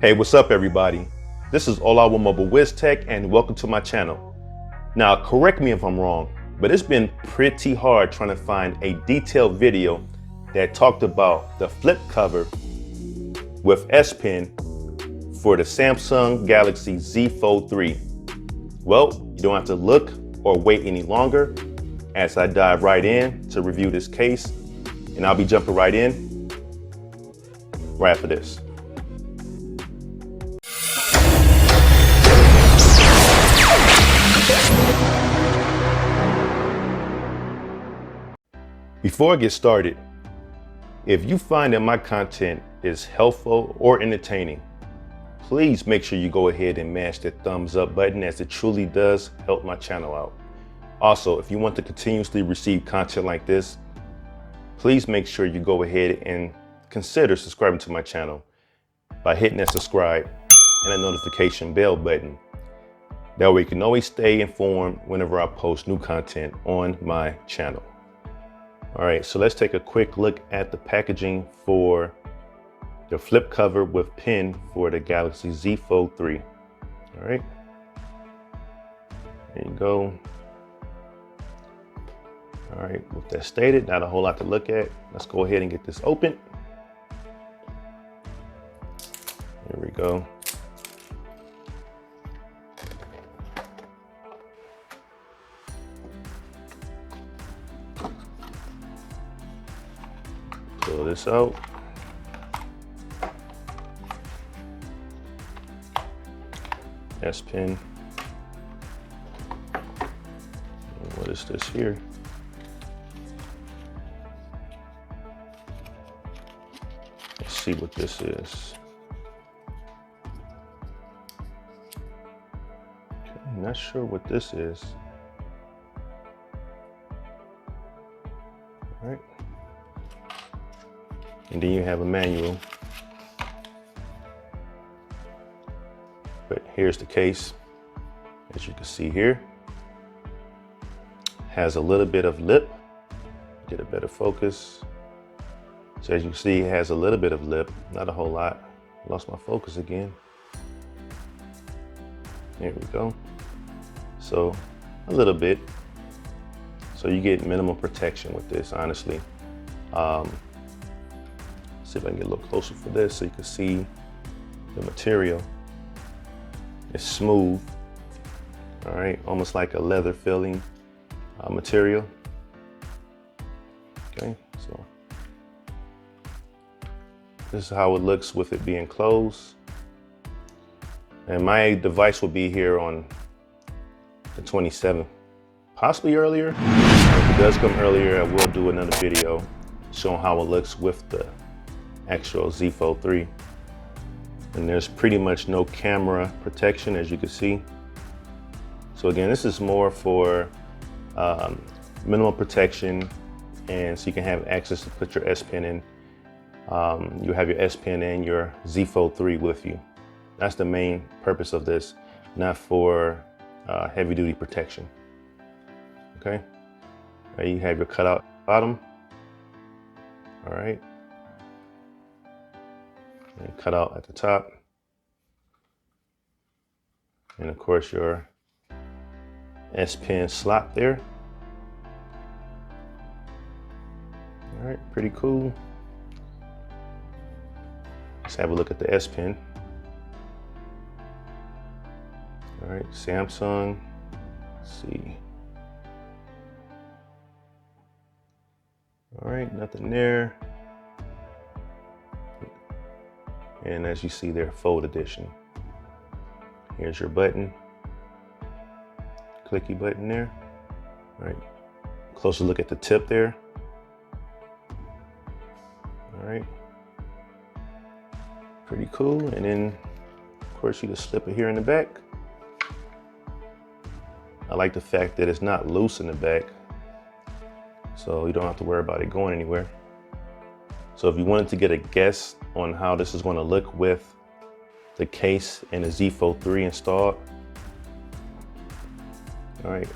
Hey, what's up everybody? This is All Out with Mobile WizTech and welcome to my channel. Now, correct me if I'm wrong, but it's been pretty hard trying to find a detailed video that talked about the flip cover with S Pen for the Samsung Galaxy Z Fold 3. Well, you don't have to look or wait any longer as I dive right in to review this case, and I'll be jumping right in right after this. Before I get started, if you find that my content is helpful or entertaining, please make sure you go ahead and mash the thumbs up button, as it truly does help my channel out. Also, if you want to continuously receive content like this, please make sure you go ahead and consider subscribing to my channel by hitting that subscribe and that notification bell button. That way you can always stay informed whenever I post new content on my channel. All right, so let's take a quick look at the packaging for the flip cover with pen for the Galaxy Z Fold 3. All right, there you go. All right, with that stated, not a whole lot to look at. Let's go ahead and get this open. There we go. Pull this out. S Pen. What is this here? Let's see what this is. Okay, I'm not sure what this is. All right. And then you have a manual. But here's the case. As you can see here, has a little bit of lip. Get a better focus. So as you can see, it has a little bit of lip, not a whole lot. Lost my focus again. There we go. So a little bit. So you get minimal protection with this, honestly. See if I can get a little closer for this so you can see the material. It's smooth, all right, almost like a leather feeling material. Okay, so this is how it looks with it being closed. And my device will be here on the 27th, possibly earlier. If it does come earlier, I will do another video showing how it looks with the actual Z Fold 3. And there's pretty much no camera protection, as you can see. So again, this is more for minimal protection, and so you can have access to put your S Pen in. You have your S Pen and your Z Fold 3 with you. That's the main purpose of this, not for heavy duty protection. Okay, there you have your cutout bottom. All right. And cut out at the top. And of course your S Pen slot there. All right, pretty cool. Let's have a look at the S Pen. All right, Samsung, let's see. All right, nothing there. And as you see there, Fold Edition. Here's your button. Clicky button there. All right. Closer look at the tip there. All right. Pretty cool. And then, of course, you can slip it here in the back. I like the fact that it's not loose in the back, so you don't have to worry about it going anywhere. So if you wanted to get a guess on how this is going to look with the case and the Z Fold 3 installed, all right,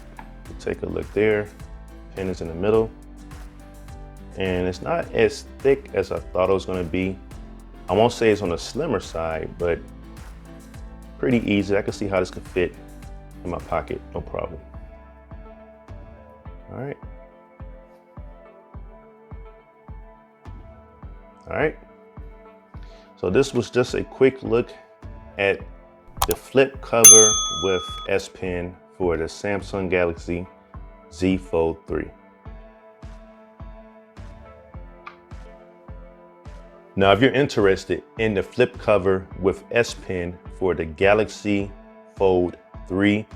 take a look there. Pen is in the middle. and it's not as thick as I thought it was going to be. I won't say it's on the slimmer side, but pretty easy. I can see how this could fit in my pocket, no problem. All right. All right. So this was just a quick look at the flip cover with S Pen for the Samsung Galaxy Z Fold 3. Now, if you're interested in the flip cover with S Pen for the Galaxy Fold 3,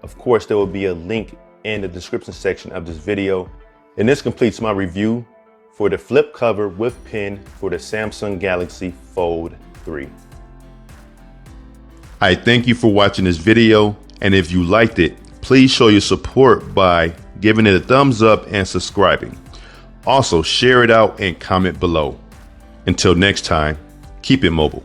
of course, there will be a link in the description section of this video. And this completes my review for the flip cover with pen for the Samsung Galaxy Fold 3. I thank you for watching this video, and if you liked it, please show your support by giving it a thumbs up and subscribing. Also, share it out and comment below. Until next time, keep it mobile.